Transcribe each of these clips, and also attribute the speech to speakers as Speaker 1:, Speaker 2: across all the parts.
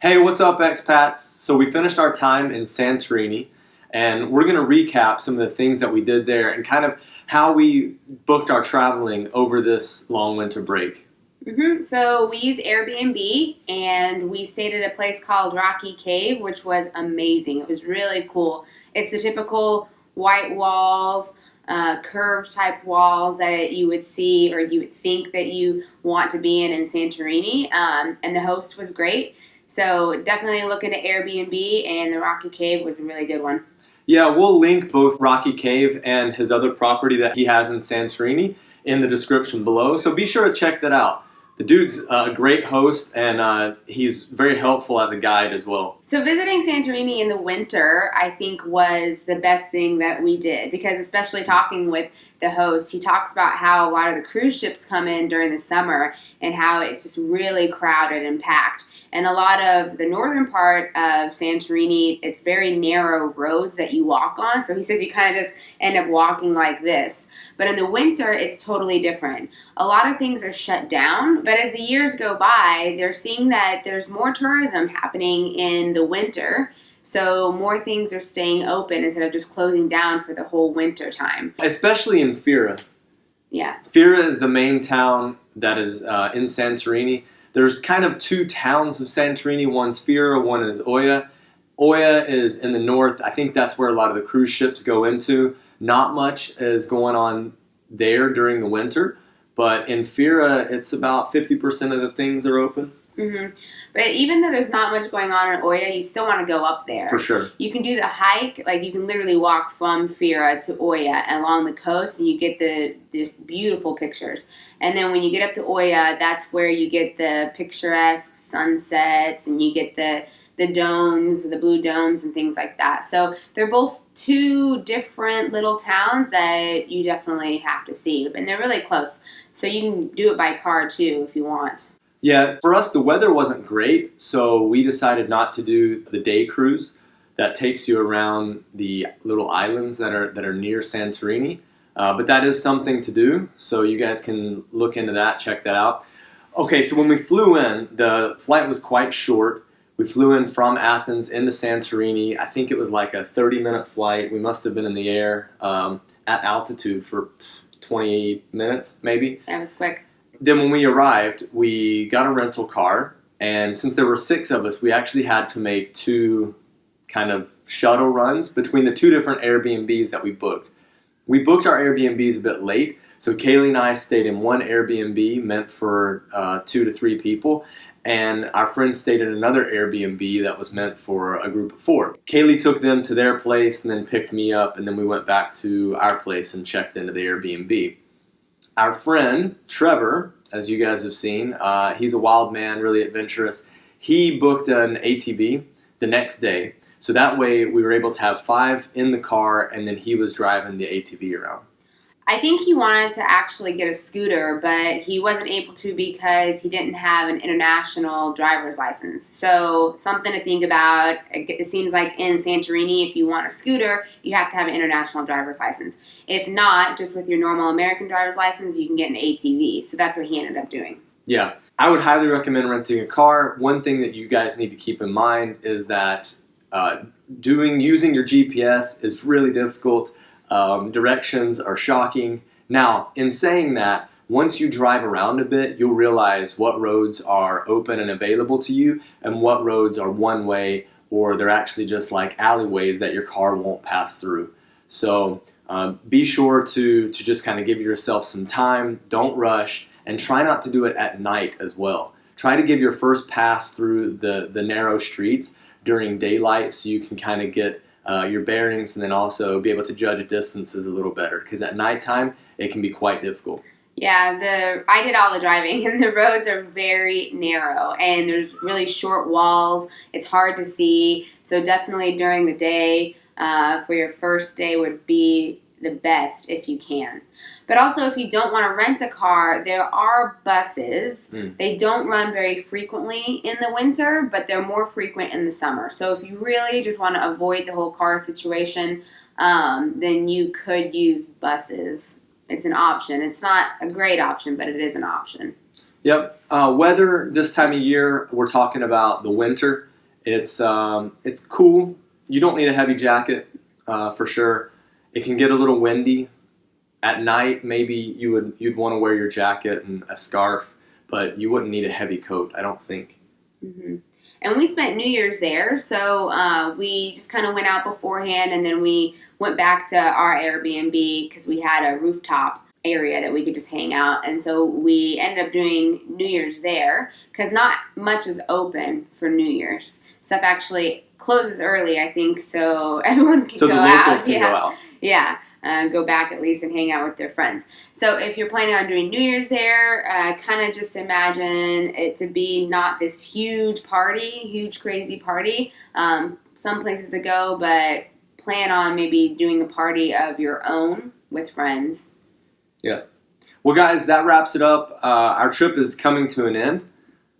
Speaker 1: Hey, what's up, expats? So we finished our time in Santorini, and we're going to recap some of the things that we did there and kind of how we booked our traveling over this long winter break.
Speaker 2: So we used Airbnb and we stayed at a place called Rocky Cave, which was amazing. It was really cool. It's the typical white walls, curved type walls that you would see or you would think that you want to be in Santorini. And the host was great. So definitely look into Airbnb, and the Rocky Cave was a really good one.
Speaker 1: Yeah, we'll link both Rocky Cave and his other property that he has in Santorini in the description below, so be sure to check that out. The dude's a great host, and he's very helpful as a guide as well.
Speaker 2: So visiting Santorini in the winter, I think, was the best thing that we did, because especially talking with the host, he talks about how a lot of the cruise ships come in during the summer and how it's just really crowded and packed. And a lot of the northern part of Santorini, it's very narrow roads that you walk on. So he says you kind of just end up walking like this. But in the winter, it's totally different. A lot of things are shut down, but as the years go by, they're seeing that there's more tourism happening in the winter. So more things are staying open instead of just closing down for the whole winter time.
Speaker 1: Especially in Fira.
Speaker 2: Yeah.
Speaker 1: Fira is the main town that is in Santorini. There's kind of two towns of Santorini. One's Fira, one is Oia. Oia is in the north. I think that's where a lot of the cruise ships go into. Not much is going on there during the winter, but in Fira, it's about 50% of the things are open.
Speaker 2: But even though there's not much going on in Oia, you still want to go up there.
Speaker 1: For sure.
Speaker 2: You can do the hike, like you can literally walk from Fira to Oia along the coast, and you get the just beautiful pictures. And then when you get up to Oia, that's where you get the picturesque sunsets, and you get the domes, the blue domes and things like that. So they're both two different little towns that you definitely have to see. And they're really close. So you can do it by car too if you want.
Speaker 1: Yeah, for us the weather wasn't great, so we decided not to do the day cruise that takes you around the little islands that are near Santorini. But that is something to do, so you guys can look into that, check that out. Okay, so when we flew in, the flight was quite short. We flew in from Athens into Santorini. I think it was like a 30-minute flight. We must have been in the air at altitude for 20 minutes, maybe.
Speaker 2: That was quick.
Speaker 1: Then when we arrived, we got a rental car, and since there were 6 of us, we actually had to make 2 kind of shuttle runs between the 2 different Airbnbs that we booked. We booked our Airbnbs a bit late, so Kaylee and I stayed in one Airbnb meant for 2 to 3 people, and our friends stayed in another Airbnb that was meant for a group of 4. Kaylee took them to their place and then picked me up, and then we went back to our place and checked into the Airbnb. Our friend, Trevor, as you guys have seen, he's a wild man, really adventurous. He booked an ATV the next day, so that way we were able to have 5 in the car, and then he was driving the ATV around.
Speaker 2: I think he wanted to actually get a scooter, but he wasn't able to because he didn't have an international driver's license. So something to think about. It seems like in Santorini, if you want a scooter, you have to have an international driver's license. If not, just with your normal American driver's license, you can get an ATV. So that's what he ended up doing.
Speaker 1: Yeah, I would highly recommend renting a car. One thing that you guys need to keep in mind is that using your GPS is really difficult. Directions are shocking. Now, in saying that, once you drive around a bit, you'll realize what roads are open and available to you and what roads are one way, or they're actually just like alleyways that your car won't pass through. So be sure to just kind of give yourself some time, don't rush, and try not to do it at night as well. Try to give your first pass through the narrow streets during daylight so you can kind of get your bearings, and then also be able to judge distances a little better, because at nighttime it can be quite difficult.
Speaker 2: Yeah, I did all the driving, and the roads are very narrow, and there's really short walls. It's hard to see, so definitely during the day for your first day would be the best if you can. But also, if you don't want to rent a car, there are buses. They don't run very frequently in the winter, but they're more frequent in the summer. So if you really just want to avoid the whole car situation, then you could use buses. It's an option. It's not a great option, but it is an option.
Speaker 1: Yep. Weather this time of year, we're talking about the winter. It's cool. You don't need a heavy jacket for sure. It can get a little windy. At night, maybe you'd want to wear your jacket and a scarf, but you wouldn't need a heavy coat, I don't think.
Speaker 2: Mm-hmm. And we spent New Year's there, so we just kind of went out beforehand, and then we went back to our Airbnb because we had a rooftop area that we could just hang out. And so we ended up doing New Year's there because not much is open for New Year's. Stuff actually closes early, I think, so everyone can
Speaker 1: so
Speaker 2: go
Speaker 1: the
Speaker 2: out.
Speaker 1: locals can go out.
Speaker 2: Yeah. Go back at least and hang out with their friends. So if you're planning on doing New Year's there, kind of just imagine it to be not this huge crazy party. Some places to go, but plan on maybe doing a party of your own with friends.
Speaker 1: Yeah. Well, guys, that wraps it up. Our trip is coming to an end.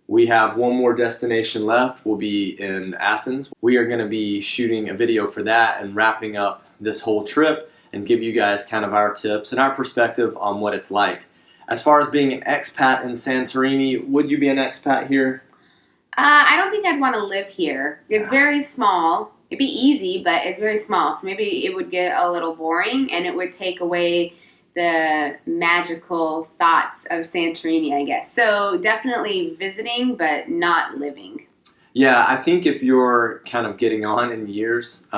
Speaker 1: We have one more destination left. We'll be in Athens. We are going to be shooting a video for that and wrapping up this whole trip and give you guys kind of our tips and our perspective on what it's like. As far as being an expat in Santorini, would you be an expat here?
Speaker 2: I don't think I'd want to live here. It's very small. It'd be easy, but it's very small. So maybe it would get a little boring and it would take away the magical thoughts of Santorini, I guess. So definitely visiting, but not living.
Speaker 1: Yeah, I think if you're kind of getting on in years,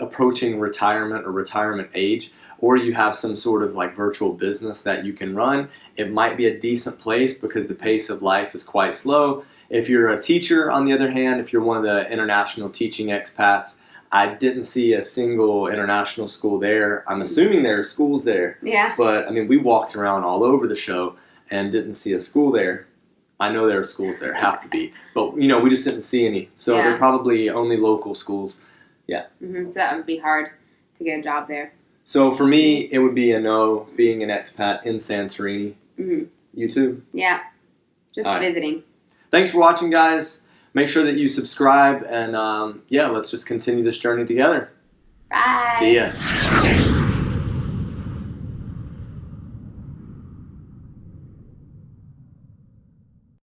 Speaker 1: approaching retirement or retirement age, or you have some sort of like virtual business that you can run, it might be a decent place because the pace of life is quite slow. If you're a teacher, on the other hand, if you're one of the international teaching expats, I didn't see a single international school there. I'm assuming there are schools there.
Speaker 2: Yeah.
Speaker 1: But I mean, we walked around all over the show and didn't see a school there. I know there are schools there, have to be. But, we just didn't see any. So they're probably only local schools. Yeah.
Speaker 2: Mm-hmm. So that would be hard to get a job there.
Speaker 1: So for me, it would be a no, being an expat in Santorini.
Speaker 2: Mm-hmm.
Speaker 1: You too?
Speaker 2: Yeah. Just visiting.
Speaker 1: Thanks for watching, guys. Make sure that you subscribe, and let's just continue this journey together.
Speaker 2: Bye.
Speaker 1: See ya.